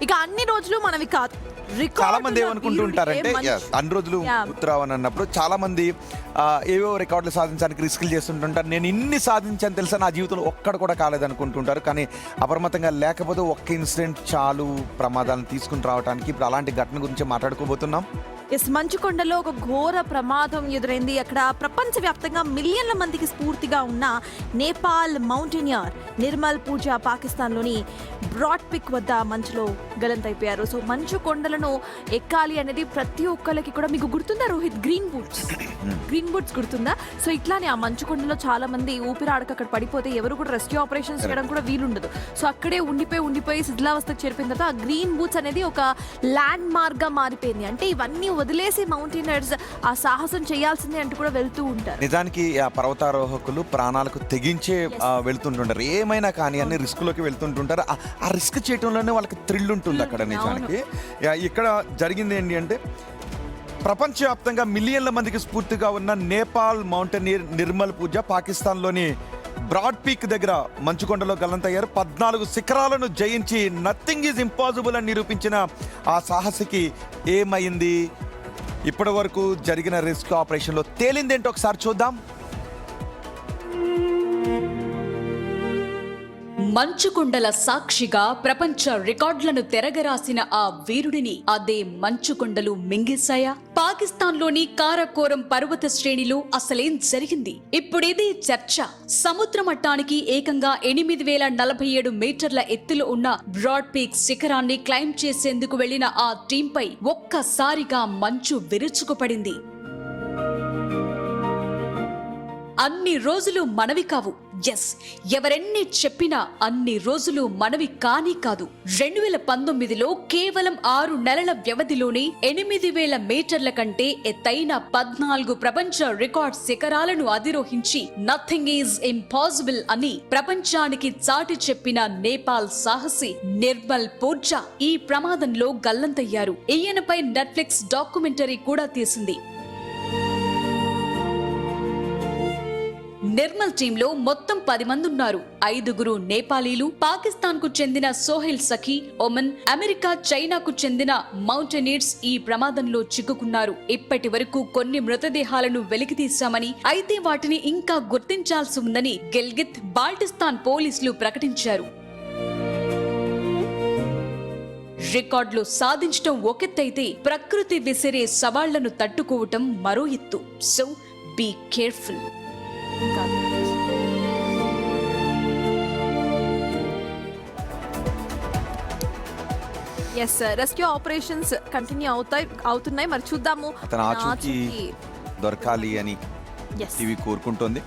ఇక అన్ని రోజులు మనవి కాదు. చాలా మంది ఏమనుకుంటుంటారంటే అన్ని రోజులు ఉత్తరావణ అన్నప్పుడు చాలా మంది ఏవో రికార్డులు సాధించడానికి రిస్కులు చేస్తుంటుంటారు. నేను ఇన్ని సాధించాను తెలుసా, నా జీవితంలో ఒక్కడ కూడా కాలేదనుకుంటుంటారు. కానీ అప్రమత్తంగా లేకపోతే ఒక్క ఇన్సిడెంట్ చాలు ప్రమాదాలను తీసుకుని రావడానికి. ఇప్పుడు అలాంటి ఘటన గురించి మాట్లాడుకోబోతున్నాం. మంచుకొండలో ఒక ఘోర ప్రమాదం ఎదురైంది. అక్కడ ప్రపంచవ్యాప్తంగా మిలియన్ల మందికి స్ఫూర్తిగా ఉన్న నేపాల్ మౌంటైనియర్ నిర్మల్ పూజా పాకిస్తాన్లోని బ్రాడ్ పిక్ వద్ద మంచులో గలంతైపోయారు. సో మంచు కొండలను ఎక్కాలి అనేది ప్రతి ఒక్కరికి కూడా, మీకు గుర్తుందా రోహిత్, గ్రీన్ బూట్స్ గుర్తుందా? సో ఇట్లానే ఆ మంచు కొండలో చాలా మంది ఊపిరాడక అక్కడ పడిపోతే ఎవరు కూడా రెస్క్యూ ఆపరేషన్స్ చేయడం కూడా వీలుండదు. సో అక్కడే ఉండిపోయి శిథిలావస్థకు చేరిపోయిన తర్వాత ఆ గ్రీన్ బూట్స్ అనేది ఒక ల్యాండ్ మార్క్ గా మారిపోయింది. అంటే ఇవన్నీ వదిలేసి మౌంటైనర్స్ ఆ సాహసం చేయాల్సిందే అంటూ కూడా వెళ్తూ ఉంటారు. నిజానికి ఆ పర్వతారోహకులు ప్రాణాలకు తెగించే వెళ్తుంటుంటారు. ఏమైనా కానీ అన్ని రిస్క్ లోకి వెళ్తుంటుంటారు. ఆ రిస్క్ చేయడంలోనే వాళ్ళకి థ్రిల్ ఉంటుంది అక్కడ. నిజానికి ఇక్కడ జరిగింది ఏంటి అంటే, ప్రపంచవ్యాప్తంగా మిలియన్ల మందికి స్ఫూర్తిగా ఉన్న నేపాల్ మౌంటైనియర్ నిర్మల్ పూజ పాకిస్తాన్లోని బ్రాడ్ పీక్ దగ్గర మంచుకొండలో గల్లంతయ్యారు. 14 శిఖరాలను జయించి నథింగ్ ఈజ్ ఇంపాసిబుల్ అని నిరూపించిన ఆ సాహసికి ఏమైంది, ఇప్పటి వరకు జరిగిన రెస్క్యూ ఆపరేషన్లో తేలిందేంటో ఒకసారి చూద్దాం. మంచుకొండల సాక్షిగా ప్రపంచ రికార్డులను తెరగరాసిన ఆ వీరుడిని అదే మంచుకొండలు మింగేశాయా? పాకిస్తాన్లోని కారాకోరం పర్వత శ్రేణిలో అసలేం జరిగింది? ఇప్పుడిదే చర్చ. సముద్ర మట్టానికి ఏకంగా 8047 మీటర్ల ఎత్తులో ఉన్న బ్రాడ్ పీక్ శిఖరాన్ని క్లైంబ్ చేసేందుకు వెళ్లిన ఆ టీంపై ఒక్కసారిగా మంచు విరుచుకుపడింది. అన్ని రోజులు మనవి కావు. ఎవరెన్ని చెప్పినా అన్ని రోజులు మనవి కానీ కాదు. 2019లో కేవలం 6 నెలల వ్యవధిలోనే 8000 మీటర్ల కంటే ఎత్తైన 14 ప్రపంచ రికార్డ్ శిఖరాలను అధిరోహించి నథింగ్ ఈజ్ ఇంపాసిబుల్ అని ప్రపంచానికి చాటి చెప్పిన నేపాల్ సాహసి నిర్మల్ పూజా ఈ ప్రమాదంలో గల్లంతయ్యారు. ఈయనపై నెట్ఫ్లిక్స్ డాక్యుమెంటరీ కూడా తీసింది. నిర్మల్ టీంలో మొత్తం 10 మంది ఉన్నారు. 5గురు నేపాలీలు, పాకిస్తాన్ కు చెందిన సోహెల్ సఖీ, ఒమన్, అమెరికా, చైనాకు చెందిన మౌంటైనీర్స్ ఈ ప్రమాదంలో చిక్కుకున్నారు. ఇప్పటి వరకు కొన్ని మృతదేహాలను వెలికితీశామని, అయితే వాటిని ఇంకా గుర్తించాల్సి ఉందని గిల్గిత్ బాల్టిస్తాన్ పోలీసులు ప్రకటించారు. రికార్డులు సాధించడం ఒకెత్తైతే ప్రకృతి విసిరే సవాళ్లను తట్టుకోవటం మరో ఎత్తు. So be careful. Rescue operations continue అవుతున్నాయి. మరి చూద్దాము. దొరకాలి అని టీవీ కోరుకుంటోంది.